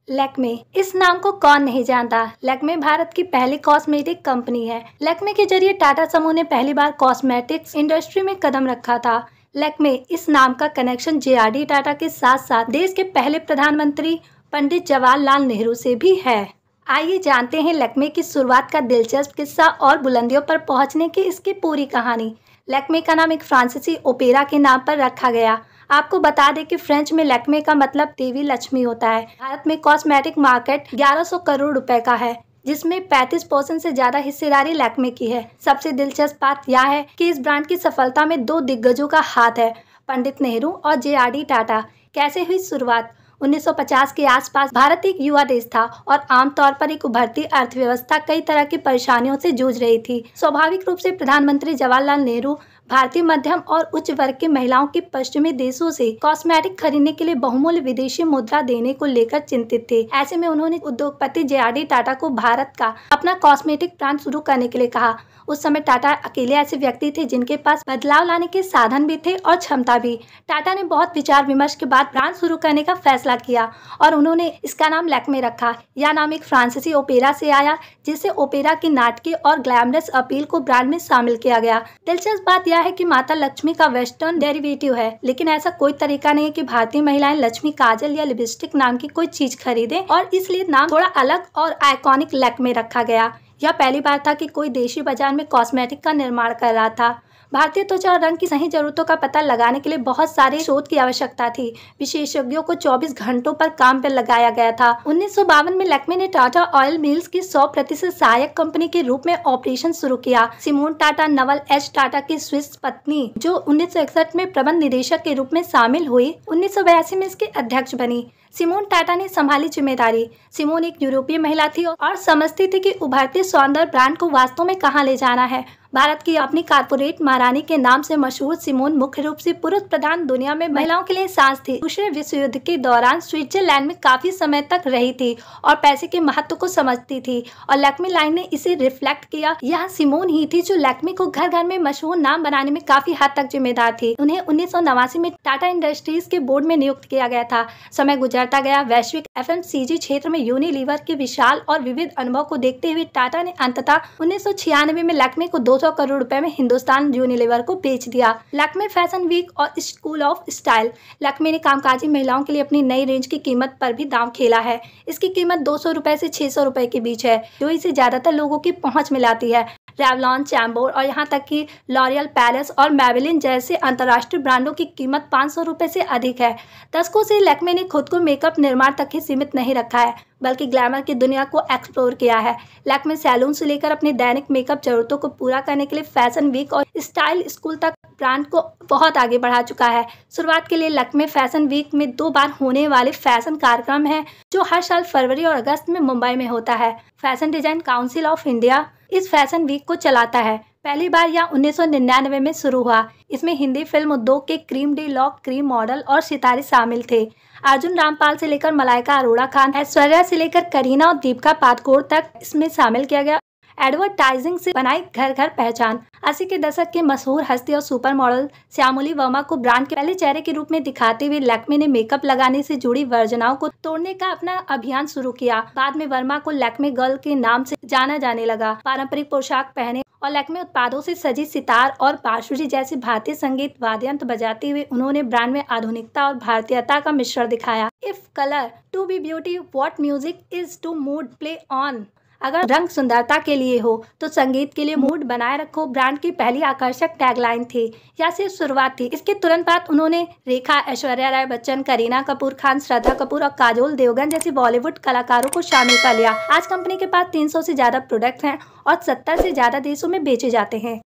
लैक्मे, इस नाम को कौन नहीं जानता। लैक्मे भारत की पहली कॉस्मेटिक कंपनी है। लैक्मे के जरिए टाटा समूह ने पहली बार कॉस्मेटिक्स इंडस्ट्री में कदम रखा था। लैक्मे इस नाम का कनेक्शन जे.आर.डी. टाटा के साथ साथ देश के पहले प्रधानमंत्री पंडित जवाहरलाल नेहरू से भी है। आइए जानते हैं लैक्मे की शुरुआत का दिलचस्प किस्सा और बुलंदियों पर पहुंचने की इसकी पूरी कहानी। लैक्मे का नाम एक फ्रांसीसी ओपेरा के नाम पर रखा गया। आपको बता दें कि फ्रेंच में लैक्मे का मतलब देवी लक्ष्मी होता है। भारत में कॉस्मेटिक मार्केट 1100 करोड़ रुपए का है, जिसमें 35% से ज्यादा हिस्सेदारी लैक्मे की है। सबसे दिलचस्प बात यह है कि इस ब्रांड की सफलता में दो दिग्गजों का हाथ है, पंडित नेहरू और जे.आर.डी. टाटा। कैसे हुई शुरुआत? 1950 के आसपास भारत एक युवा देश था और आमतौर पर एक उभरती अर्थव्यवस्था कई तरह की परेशानियों से जूझ रही थी। स्वाभाविक रूप से प्रधानमंत्री जवाहरलाल नेहरू भारतीय मध्यम और उच्च वर्ग की महिलाओं की पश्चिमी देशों से कॉस्मेटिक खरीदने के लिए बहुमूल्य विदेशी मुद्रा देने को लेकर चिंतित थे। ऐसे में उन्होंने उद्योगपति जे.आर.डी. टाटा को भारत का अपना कॉस्मेटिक ब्रांड शुरू करने के लिए कहा। उस समय टाटा अकेले ऐसे व्यक्ति थे जिनके पास बदलाव लाने के साधन भी थे और क्षमता भी। टाटा ने बहुत विचार विमर्श के बाद ब्रांड शुरू करने का फैसला किया और उन्होंने इसका नाम लैक्मे रखा। यह नाम एक फ्रांसीसी ओपेरा से आया, जिससे ओपेरा की नाटकीय और ग्लैमरस अपील को ब्रांड में शामिल किया गया। दिलचस्प बात यह है कि माता लक्ष्मी का वेस्टर्न डेरिवेटिव है, लेकिन ऐसा कोई तरीका नहीं है कि भारतीय महिलाएं लक्ष्मी काजल या लिपस्टिक नाम की कोई चीज खरीदें और इसलिए नाम थोड़ा अलग और आइकॉनिक लैक्मे रखा गया। यह पहली बार था कि कोई देशी बाजार में कॉस्मेटिक का निर्माण कर रहा था। भारतीय त्वचा और रंग की सही जरूरतों का पता लगाने के लिए बहुत सारे शोध की आवश्यकता थी। विशेषज्ञों को 24 घंटों पर काम पर लगाया गया था। 1952 में लैक्मे ने टाटा ऑयल मिल्स की 100% सहायक कंपनी के रूप में ऑपरेशन शुरू किया। सिमोन टाटा नवल एच टाटा की स्विस पत्नी, जो 1961 में प्रबंध निदेशक के रूप में शामिल हुई, 1982 में इसके अध्यक्ष बनी। सिमोन टाटा ने संभाली जिम्मेदारी। सिमोन एक यूरोपीय महिला थी और समझती थी कि उभरते सौंदर्य ब्रांड को वास्तव में कहां ले जाना है। भारत की अपनी कारपोरेट महारानी के नाम से मशहूर सिमोन मुख्य रूप से पुरुष प्रधान दुनिया में महिलाओं के लिए सांस थी। दूसरे विश्व युद्ध के दौरान स्विट्जरलैंड में काफी समय तक रही थी और पैसे के महत्व को समझती थी और लैक्मे लाइन ने इसे रिफ्लेक्ट किया। यह सिमोन ही थी जो लैक्मे को घर घर में मशहूर नाम बनाने में काफी हद तक जिम्मेदार थी। उन्हें 1989 में टाटा इंडस्ट्रीज के बोर्ड में नियुक्त किया गया था। समय गुजरता गया। वैश्विक FMCG क्षेत्र में यूनिलीवर के विशाल और विविध अनुभव को देखते हुए टाटा ने अंततः 1996 में लैक्मे को 200 करोड़ रुपए में हिंदुस्तान यूनिलीवर को बेच दिया। लैक्मे फैशन वीक और स्कूल ऑफ स्टाइल। लैक्मे ने कामकाजी महिलाओं के लिए अपनी नई रेंज की कीमत पर भी दांव खेला है। इसकी कीमत 200 रुपए से 600 रुपए के बीच है, जो इसे ज्यादातर लोगों की पहुंच में लाती है। रेवलॉन, चैम्बोर और यहाँ तक कि लॉरियल पैलेस और मैबेलिन जैसे अंतर्राष्ट्रीय ब्रांडों की कीमत 500 रुपए से अधिक है। दशकों से लैक्मे ने खुद को मेकअप निर्माण तक ही सीमित नहीं रखा है, बल्कि ग्लैमर की दुनिया को एक्सप्लोर किया है। लैक्मे सैलून से लेकर अपनी दैनिक मेकअप जरूरतों को पूरा करने के लिए फैशन वीक और स्टाइल स्कूल तक ब्रांड को बहुत आगे बढ़ा चुका है। शुरुआत के लिए लैक्मे फैशन वीक में 2 बार होने वाले फैशन कार्यक्रम है, जो हर साल फरवरी और अगस्त में मुंबई में होता है। Fashion design council of India इस फैशन वीक को चलाता है। पहली बार यह 1999 में शुरू हुआ। इसमें हिंदी फिल्म उद्योग के cream D lock cream model और सितारे शामिल थे। अर्जुन रामपाल से लेकर मलाइका अरोड़ा खान, ऐश्वर्या से लेकर करीना और दीपिका पादुकोण तक इसमें शामिल किया गया। एडवर्टाइजिंग से बनाई घर घर पहचान। 80 के दशक के मशहूर हस्ती और सुपर मॉडल श्यामोली वर्मा को ब्रांड के पहले चेहरे के रूप में दिखाते हुए लैक्मे ने मेकअप लगाने से जुड़ी वर्जनाओं को तोड़ने का अपना अभियान शुरू किया। बाद में वर्मा को लैक्मे गर्ल के नाम से जाना जाने लगा। पारंपरिक पोशाक पहने और लैक्मे उत्पादों से सजी सितार और बांसुरी जैसे भारतीय संगीत वाद्ययंत्र बजाते हुए उन्होंने ब्रांड में आधुनिकता और भारतीयता का मिश्रण दिखाया। If colour to be beauty, what music is to mood play on. अगर रंग सुंदरता के लिए हो तो संगीत के लिए मूड बनाए रखो, ब्रांड की पहली आकर्षक टैगलाइन थी। यह सिर्फ शुरुआत थी। इसके तुरंत बाद उन्होंने रेखा, ऐश्वर्या राय बच्चन, करीना कपूर खान, श्रद्धा कपूर और काजोल देवगन जैसे बॉलीवुड कलाकारों को शामिल कर लिया। आज कंपनी के पास 300 से ज्यादा प्रोडक्ट हैं और 70 से ज्यादा देशों में बेचे जाते हैं।